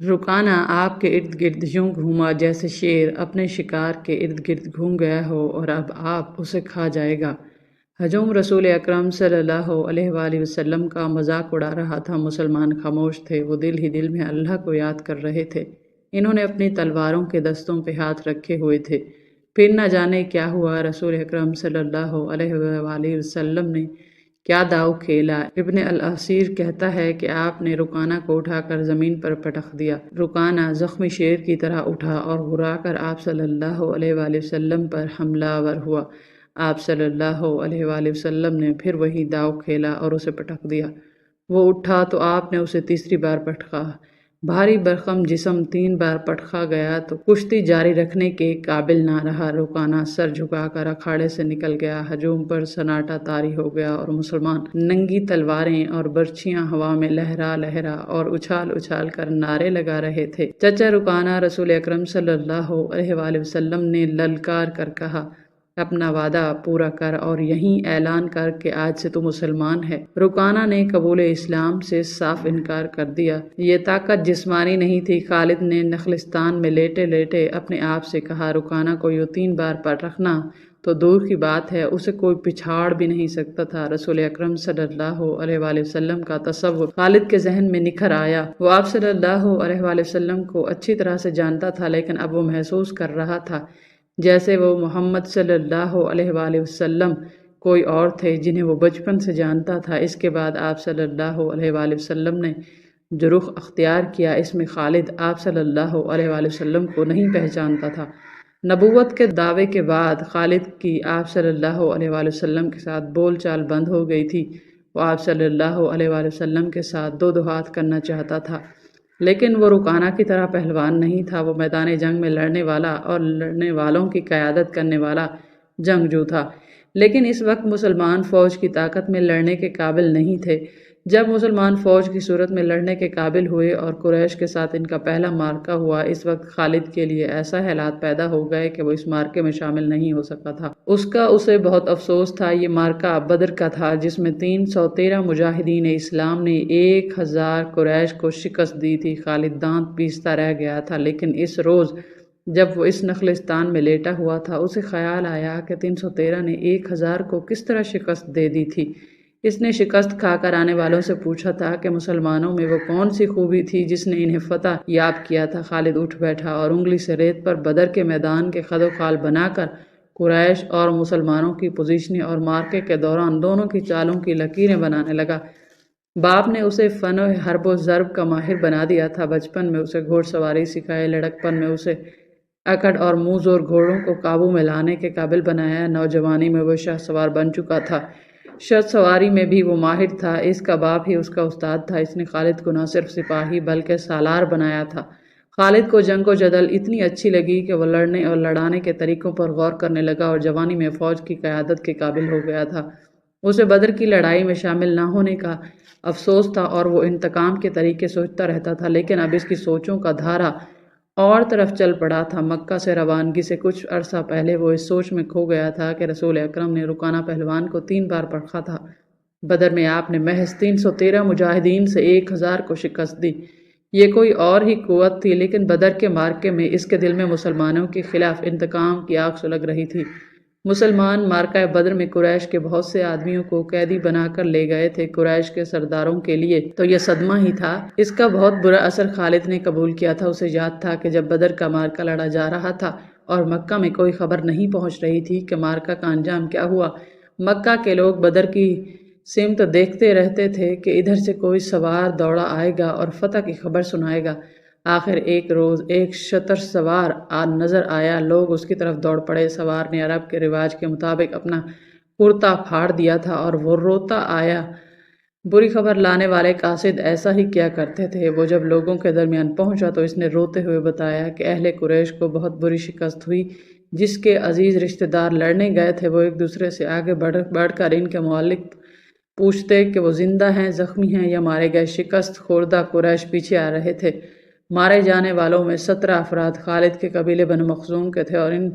رکانہ آپ کے ارد گرد یوں گھوما جیسے شیر اپنے شکار کے ارد گرد گھوم گیا ہو اور اب آپ اسے کھا جائے گا۔ ہجوم رسول اکرم صلی اللہ علیہ وآلہ وسلم کا مذاق اڑا رہا تھا۔ مسلمان خاموش تھے، وہ دل ہی دل میں اللہ کو یاد کر رہے تھے۔ انہوں نے اپنی تلواروں کے دستوں پہ ہاتھ رکھے ہوئے تھے۔ پھر نہ جانے کیا ہوا، رسول اکرم صلی اللہ علیہ وآلہ وسلم نے کیا داؤ کھیلا۔ ابن الاثیر کہتا ہے کہ آپ نے رکانہ کو اٹھا کر زمین پر پٹخ دیا۔ رکانہ زخمی شیر کی طرح اٹھا اور ہرا کر آپ صلی اللہ علیہ وآلہ وسلم پر حملہ آور ہوا۔ آپ صلی اللہ علیہ وآلہ وسلم نے پھر وہی داؤ کھیلا اور اسے پٹخ دیا۔ وہ اٹھا تو آپ نے اسے تیسری بار پٹخا۔ بھاری بھرکم جسم 3 بار پٹخا گیا تو کشتی جاری رکھنے کے قابل نہ رہا۔ رکانہ سر جھکا کر اکھاڑے سے نکل گیا۔ ہجوم پر سناٹا طاری ہو گیا اور مسلمان ننگی تلواریں اور برچھیاں ہوا میں لہرا لہرا اور اچھال اچھال کر نعرے لگا رہے تھے۔ چچا رکانہ، رسول اکرم صلی اللہ علیہ وآلہ وسلم نے للکار کر کہا، اپنا وعدہ پورا کر اور یہیں اعلان کر کہ آج سے تو مسلمان ہے۔ رکانہ نے قبول اسلام سے صاف انکار کر دیا۔ یہ طاقت جسمانی نہیں تھی۔ خالد نے نخلستان میں لیٹے لیٹے اپنے آپ سے کہا، رکانہ کو یوں 3 بار پٹخنا تو دور کی بات ہے، اسے کوئی پچھاڑ بھی نہیں سکتا تھا۔ رسول اکرم صلی اللہ علیہ وآلہ وسلم کا تصور خالد کے ذہن میں نکھر آیا۔ وہ آپ صلی اللہ علیہ وآلہ وسلم کو اچھی طرح سے جانتا تھا، لیکن اب وہ محسوس کر رہا تھا جیسے وہ محمد صلی اللہ علیہ وآلہ وسلم کوئی اور تھے جنہیں وہ بچپن سے جانتا تھا۔ اس کے بعد آپ صلی اللہ علیہ وآلہ وسلم نے جو رخ اختیار کیا، اس میں خالد آپ صلی اللہ علیہ وآلہ وسلم کو نہیں پہچانتا تھا۔ نبوت کے دعوے کے بعد خالد کی آپ صلی اللہ علیہ وآلہ وسلم کے ساتھ بول چال بند ہو گئی تھی۔ وہ آپ صلی اللہ علیہ وآلہ وسلم کے ساتھ دو ہاتھ کرنا چاہتا تھا، لیکن وہ رکانہ کی طرح پہلوان نہیں تھا۔ وہ میدان جنگ میں لڑنے والا اور لڑنے والوں کی قیادت کرنے والا جنگجو تھا، لیکن اس وقت مسلمان فوج کی طاقت میں لڑنے کے قابل نہیں تھے۔ جب مسلمان فوج کی صورت میں لڑنے کے قابل ہوئے اور قریش کے ساتھ ان کا پہلا معرکہ ہوا، اس وقت خالد کے لیے ایسا حالات پیدا ہو گئے کہ وہ اس معرکے میں شامل نہیں ہو سکا تھا۔ اسے بہت افسوس تھا۔ یہ معرکہ بدر کا تھا، جس میں 313 مجاہدین اسلام نے 1000 قریش کو شکست دی تھی۔ خالد دانت پیستا رہ گیا تھا، لیکن اس روز جب وہ اس نخلستان میں لیٹا ہوا تھا، اسے خیال آیا کہ 313 نے 1000 کو کس طرح شکست دے دی تھی۔ اس نے شکست کھا کر آنے والوں سے پوچھا تھا کہ مسلمانوں میں وہ کون سی خوبی تھی جس نے انہیں فتح یاب کیا تھا۔ خالد اٹھ بیٹھا اور انگلی سے ریت پر بدر کے میدان کے خد و خال بنا کر قریش اور مسلمانوں کی پوزیشنیں اور معرکے کے دوران دونوں کی چالوں کی لکیریں بنانے لگا۔ باپ نے اسے فن حرب و ضرب کا ماہر بنا دیا تھا۔ بچپن میں اسے گھوڑ سواری سکھائی، لڑکپن میں اسے اکڑ اور منہ زور گھوڑوں کو قابو میں لانے کے قابل بنایا۔ نوجوانی میں وہ شاہ سوار بن چکا تھا، شرط سواری میں بھی وہ ماہر تھا۔ اس کا باپ ہی اس کا استاد تھا۔ اس نے خالد کو نہ صرف سپاہی بلکہ سالار بنایا تھا۔ خالد کو جنگ و جدل اتنی اچھی لگی کہ وہ لڑنے اور لڑانے کے طریقوں پر غور کرنے لگا اور جوانی میں فوج کی قیادت کے قابل ہو گیا تھا۔ اسے بدر کی لڑائی میں شامل نہ ہونے کا افسوس تھا اور وہ انتقام کے طریقے سوچتا رہتا تھا، لیکن اب اس کی سوچوں کا دھارا اور طرف چل پڑا تھا۔ مکہ سے روانگی سے کچھ عرصہ پہلے وہ اس سوچ میں کھو گیا تھا کہ رسول اکرم نے رکانہ پہلوان کو 3 بار پٹخا تھا۔ بدر میں آپ نے محض 313 مجاہدین سے 1000 کو شکست دی۔ یہ کوئی اور ہی قوت تھی، لیکن بدر کے معرکے میں اس کے دل میں مسلمانوں کے خلاف انتقام کی آگ سلگ رہی تھی۔ مسلمان معرکہ بدر میں قریش کے بہت سے آدمیوں کو قیدی بنا کر لے گئے تھے۔ قریش کے سرداروں کے لیے تو یہ صدمہ ہی تھا۔ اس کا بہت برا اثر خالد نے قبول کیا تھا۔ اسے یاد تھا کہ جب بدر کا معرکہ لڑا جا رہا تھا اور مکہ میں کوئی خبر نہیں پہنچ رہی تھی کہ معرکہ کا انجام کیا ہوا، مکہ کے لوگ بدر کی سمت دیکھتے رہتے تھے کہ ادھر سے کوئی سوار دوڑا آئے گا اور فتح کی خبر سنائے گا۔ آخر ایک روز ایک شتر سوار نظر آیا، لوگ اس کی طرف دوڑ پڑے۔ سوار نے عرب کے رواج کے مطابق اپنا کرتا پھاڑ دیا تھا اور وہ روتا آیا۔ بری خبر لانے والے قاصد ایسا ہی کیا کرتے تھے۔ وہ جب لوگوں کے درمیان پہنچا تو اس نے روتے ہوئے بتایا کہ اہل قریش کو بہت بری شکست ہوئی۔ جس کے عزیز رشتہ دار لڑنے گئے تھے، وہ ایک دوسرے سے آگے بڑھ کر ان کے معلق پوچھتے کہ وہ زندہ ہیں، زخمی ہیں یا مارے گئے۔ شکست خوردہ قریش پیچھے آ رہے تھے۔ مارے جانے والوں میں 17 افراد خالد کے قبیلے بنو مخزوم کے تھے اور ان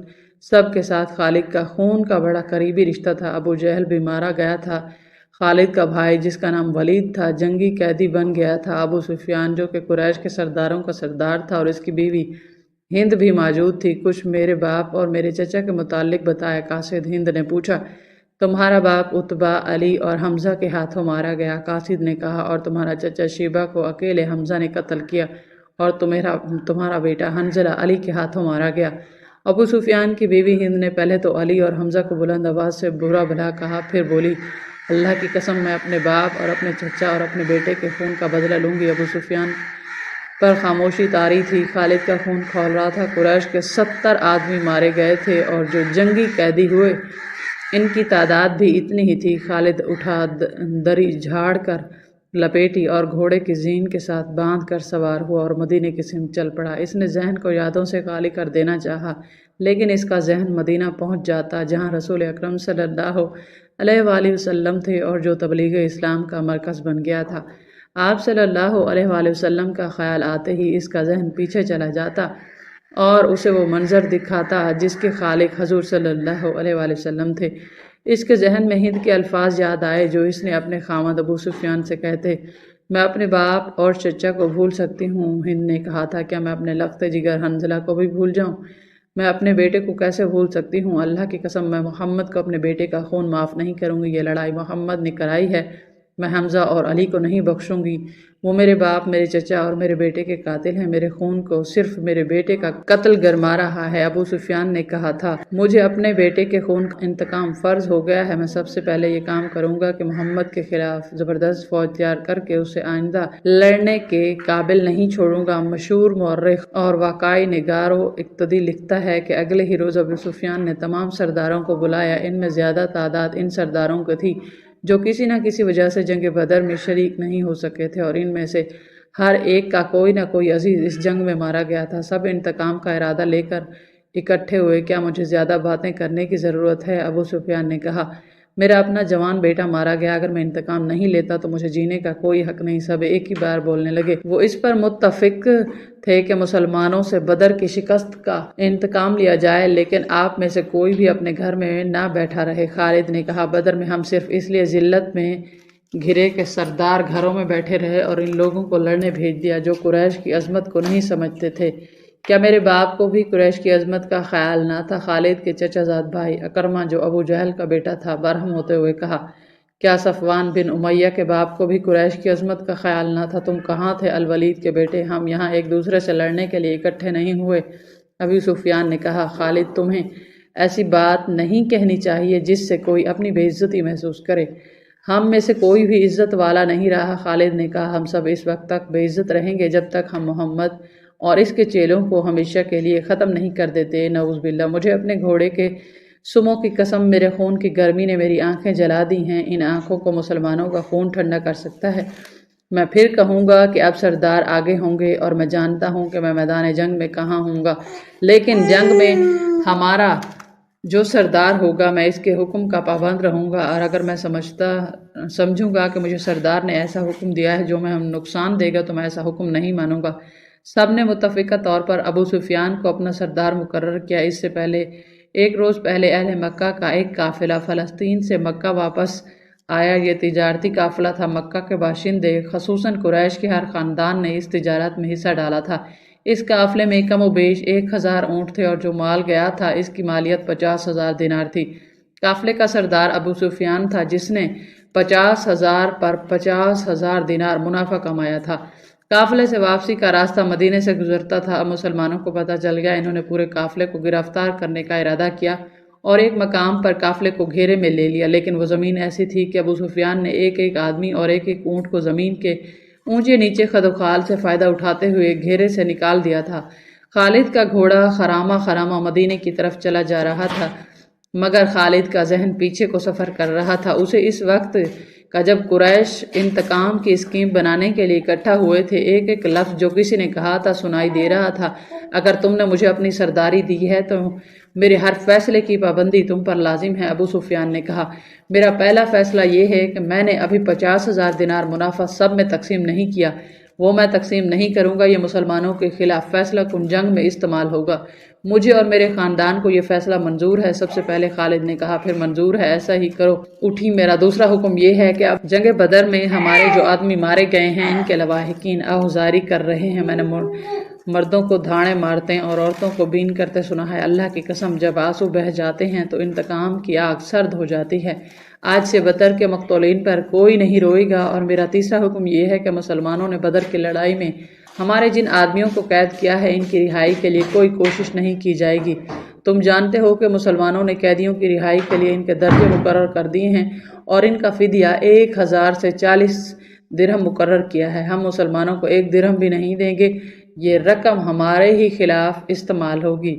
سب کے ساتھ خالد کا خون کا بڑا قریبی رشتہ تھا۔ ابو جہل بھی مارا گیا تھا۔ خالد کا بھائی جس کا نام ولید تھا جنگی قیدی بن گیا تھا۔ ابو سفیان جو کہ قریش کے سرداروں کا سردار تھا اور اس کی بیوی ہند بھی موجود تھی، کچھ میرے باپ اور میرے چچا کے متعلق بتایا۔ قاصد ہند نے پوچھا، تمہارا باپ عتبہ، علی اور حمزہ کے ہاتھوں مارا گیا؟ قاصد نے کہا، اور تمہارا چچا شیبہ کو اکیلے حمزہ نے قتل کیا اور تمہارا بیٹا حنظلہ علی کے ہاتھوں مارا گیا۔ ابو سفیان کی بیوی ہند نے پہلے تو علی اور حمزہ کو بلند آواز سے برا بھلا کہا، پھر بولی، اللہ کی قسم میں اپنے باپ اور اپنے چچا اور اپنے بیٹے کے خون کا بدلہ لوں گی۔ ابو سفیان پر خاموشی طاری تھی۔ خالد کا خون کھول رہا تھا۔ قریش کے 70 آدمی مارے گئے تھے اور جو جنگی قیدی ہوئے ان کی تعداد بھی اتنی ہی تھی۔ خالد اٹھا، دری جھاڑ کر لپیٹی اور گھوڑے کی زین کے ساتھ باندھ کر سوار ہوا اور مدینے کی سمت چل پڑا۔ اس نے ذہن کو یادوں سے خالی کر دینا چاہا، لیکن اس کا ذہن مدینہ پہنچ جاتا جہاں رسول اکرم صلی اللہ علیہ وآلہ وسلم تھے اور جو تبلیغ اسلام کا مرکز بن گیا تھا۔ آپ صلی اللہ علیہ وآلہ وسلم کا خیال آتے ہی اس کا ذہن پیچھے چلا جاتا اور اسے وہ منظر دکھاتا جس کے خالق حضور صلی اللہ علیہ وآلہ وسلم تھے۔ اس کے ذہن میں ہند کے الفاظ یاد آئے جو اس نے اپنے خامد ابو سفیان سے کہتے، میں اپنے باپ اور چچا کو بھول سکتی ہوں۔ ہند نے کہا تھا، کیا میں اپنے لخت جگر حنظلہ کو بھی بھول جاؤں؟ میں اپنے بیٹے کو کیسے بھول سکتی ہوں؟ اللہ کی قسم میں محمد کو اپنے بیٹے کا خون معاف نہیں کروں گی۔ یہ لڑائی محمد نے کرائی ہے، میں حمزہ اور علی کو نہیں بخشوں گی۔ وہ میرے باپ، میرے چچا اور میرے بیٹے کے قاتل ہیں۔ میرے خون کو صرف میرے بیٹے کا قتل گرما رہا ہے۔ ابو سفیان نے کہا تھا، مجھے اپنے بیٹے کے خون کا انتقام فرض ہو گیا ہے۔ میں سب سے پہلے یہ کام کروں گا کہ محمد کے خلاف زبردست فوج تیار کر کے اسے آئندہ لڑنے کے قابل نہیں چھوڑوں گا۔ مشہور مورخ اور واقعی نگار و اقتدی لکھتا ہے کہ اگلے ہی روز ابو سفیان نے تمام سرداروں کو بلایا۔ ان میں زیادہ تعداد ان سرداروں کی تھی جو کسی نہ کسی وجہ سے جنگ بدر میں شریک نہیں ہو سکے تھے، اور ان میں سے ہر ایک کا کوئی نہ کوئی عزیز اس جنگ میں مارا گیا تھا۔ سب انتقام کا ارادہ لے کر اکٹھے ہوئے۔ کیا مجھے زیادہ باتیں کرنے کی ضرورت ہے؟ ابو سفیان نے کہا، میرا اپنا جوان بیٹا مارا گیا، اگر میں انتقام نہیں لیتا تو مجھے جینے کا کوئی حق نہیں۔ سب ایک ہی بار بولنے لگے۔ وہ اس پر متفق تھے کہ مسلمانوں سے بدر کی شکست کا انتقام لیا جائے، لیکن آپ میں سے کوئی بھی اپنے گھر میں نہ بیٹھا رہے۔ خالد نے کہا، بدر میں ہم صرف اس لیے ذلت میں گھرے کہ سردار گھروں میں بیٹھے رہے اور ان لوگوں کو لڑنے بھیج دیا جو قریش کی عظمت کو نہیں سمجھتے تھے۔ کیا میرے باپ کو بھی قریش کی عظمت کا خیال نہ تھا؟ خالد کے چچا زاد بھائی اکرمہ جو ابو جہل کا بیٹا تھا برہم ہوتے ہوئے کہا، کیا صفوان بن امیہ کے باپ کو بھی قریش کی عظمت کا خیال نہ تھا؟ تم کہاں تھے الولید کے بیٹے؟ ہم یہاں ایک دوسرے سے لڑنے کے لیے اکٹھے نہیں ہوئے۔ ابو سفیان نے کہا، خالد تمہیں ایسی بات نہیں کہنی چاہیے جس سے کوئی اپنی بے عزتی محسوس کرے۔ ہم میں سے کوئی بھی عزت والا نہیں رہا۔ خالد نے کہا، ہم سب اس وقت تک بے عزت رہیں گے جب تک ہم محمد اور اس کے چیلوں کو ہمیشہ کے لیے ختم نہیں کر دیتے۔ نعوذ باللہ، مجھے اپنے گھوڑے کے سموں کی قسم، میرے خون کی گرمی نے میری آنکھیں جلا دی ہیں۔ ان آنکھوں کو مسلمانوں کا خون ٹھنڈا کر سکتا ہے۔ میں پھر کہوں گا کہ اب سردار آگے ہوں گے اور میں جانتا ہوں کہ میں میدان جنگ میں کہاں ہوں گا، لیکن جنگ میں ہمارا جو سردار ہوگا میں اس کے حکم کا پابند رہوں گا، اور اگر میں سمجھوں گا کہ مجھے سردار نے ایسا حکم دیا ہے جو میں نقصان دے گا تو میں ایسا حکم نہیں مانوں گا۔ سب نے متفقہ طور پر ابو سفیان کو اپنا سردار مقرر کیا۔ اس سے پہلے ایک روز پہلے اہل مکہ کا ایک قافلہ فلسطین سے مکہ واپس آیا۔ یہ تجارتی قافلہ تھا۔ مکہ کے باشندے خصوصاً قریش کے ہر خاندان نے اس تجارت میں حصہ ڈالا تھا۔ اس قافلے میں کم و بیش 1000 اونٹ تھے اور جو مال گیا تھا اس کی مالیت 50,000 دینار تھی۔ قافلے کا سردار ابو سفیان تھا جس نے 50,000 پر 50,000 دینار منافع کمایا تھا۔ قافلے سے واپسی کا راستہ مدینے سے گزرتا تھا۔ اب مسلمانوں کو پتہ چل گیا۔ انہوں نے پورے قافلے کو گرفتار کرنے کا ارادہ کیا اور ایک مقام پر قافلے کو گھیرے میں لے لیا، لیکن وہ زمین ایسی تھی کہ ابو سفیان نے ایک ایک آدمی اور ایک ایک اونٹ کو زمین کے اونچے نیچے خدوخال سے فائدہ اٹھاتے ہوئے گھیرے سے نکال دیا تھا۔ خالد کا گھوڑا خرامہ خرامہ مدینے کی طرف چلا جا رہا تھا، مگر خالد کا ذہن پیچھے کو سفر کر رہا تھا۔ اسے اس وقت کا جب قریش انتقام کی اسکیم بنانے کے لیے اکٹھا ہوئے تھے، ایک ایک لفظ جو کسی نے کہا تھا سنائی دے رہا تھا۔ اگر تم نے مجھے اپنی سرداری دی ہے تو میرے ہر فیصلے کی پابندی تم پر لازم ہے۔ ابو سفیان نے کہا، میرا پہلا فیصلہ یہ ہے کہ میں نے ابھی 50,000 دینار منافع سب میں تقسیم نہیں کیا۔ وہ میں تقسیم نہیں کروں گا، یہ مسلمانوں کے خلاف فیصلہ کن جنگ میں استعمال ہوگا۔ مجھے اور میرے خاندان کو یہ فیصلہ منظور ہے۔ سب سے پہلے خالد نے کہا، پھر منظور ہے، ایسا ہی کرو۔ اٹھی، میرا دوسرا حکم یہ ہے کہ اب جنگ بدر میں ہمارے جو آدمی مارے گئے ہیں ان کے لواحقین آہوزاری کر رہے ہیں۔ میں نے مردوں کو دھاڑے مارتے اور عورتوں کو بین کرتے سنا ہے۔ اللہ کی قسم، جب آنسو بہہ جاتے ہیں تو انتقام کی آگ سرد ہو جاتی ہے۔ آج سے بدر کے مقتولین پر کوئی نہیں روئے گا۔ اور میرا تیسرا حکم یہ ہے کہ مسلمانوں نے بدر کی لڑائی میں ہمارے جن آدمیوں کو قید کیا ہے ان کی رہائی کے لیے کوئی کوشش نہیں کی جائے گی۔ تم جانتے ہو کہ مسلمانوں نے قیدیوں کی رہائی کے لیے ان کے درجے مقرر کر دیے ہیں اور ان کا فدیہ 1000 سے 40 درہم مقرر کیا ہے۔ ہم مسلمانوں کو 1 درہم بھی نہیں دیں گے، یہ رقم ہمارے ہی خلاف استعمال ہوگی۔